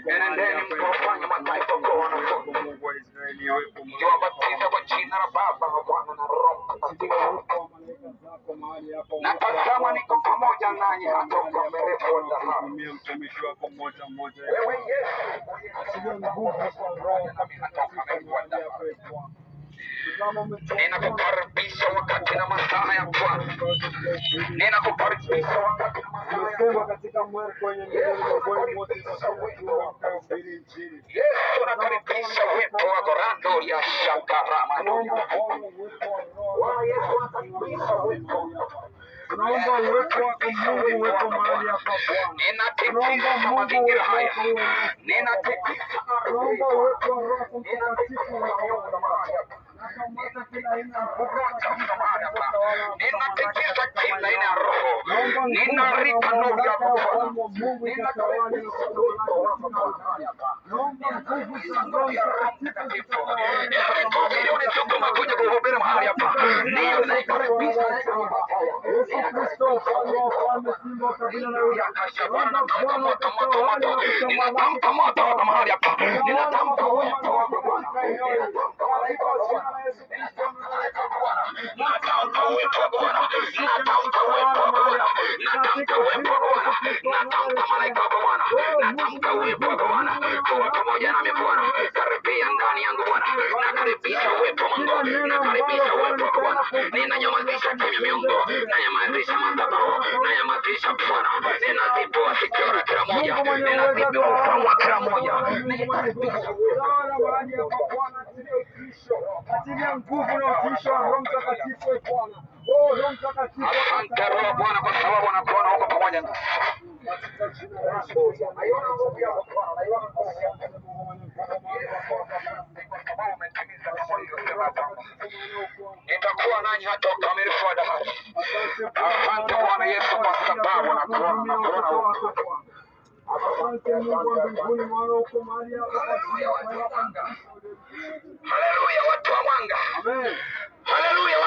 enendeni mkawafanye mataifa kuwa wanafunzi, mkiwabatiza kwa jina la Baba na Mwana na Roho Mtakatifu. Na tazama niko pamoja nanyi hata ukamilifu wa dahari. Wewe Yesu nami hata ukamilifu wa dahari. Ninakukaribisha wakati na masaa ya Bwana. Ninakukaribisha wakati na masaa ya Bwana. Katika mwaka wenye Yesu nakaribisha uwepo wako rando ya shakarama. Yesu nakaribisha uwepo wako. Tunaomba uwepo wako Mungu, uwepo mahali hapa Bwana. Ninatikisa mazingira haya. Ninatikisa ardhi. Tunaomba uwepo wa Roho Mtakatifu mahali hapa. Ninatikisa kila aina ya roho. Ninarika nuru ya Bwana. Ninakaribisha uwepo wako mahali hapa. Umekuja kuhubiri mahali hapa. Ndiyo naikaribisha Kristo mfalme wa wafalme, simba wa kabila la Yuda. Ninatamka moto wako mahali hapa. Ninatamka uwepo wako Bwana. Natamka uwepo wa Bwana. Natamka uwepo wa Bwana. Natamka uwepo wa Bwana. Natamka malaika wa Bwana. Natamka uwepo wa Bwana kuwa pamoja nami Bwana. Karibia ndani yangu Bwana. Nakaribisha uwepo wa Mungu. Nakaribisha uwepo wa Bwana. Ninanyamazisha kimya miungu. Nanyamazisha madhabahu. Nanyamazisha Bwana. Ninazibua sikio la kila moja. Ninazibua ufahamu wa kila moja. Ninakaribisha uwepo wa Bwana. Achilia nguvu na utisho wa Roho Mtakatifu Bwana. Roho Mtakatifu. Asante Roho Bwana kwa sababu anakuona huko pamoja nasi. Nitakuwa nanyi hata ukamilifu wa dahari. Asante Bwana Yesu kwa sababu anakuona huko. Haleluya watu wa mwanga. Amen. Haleluya.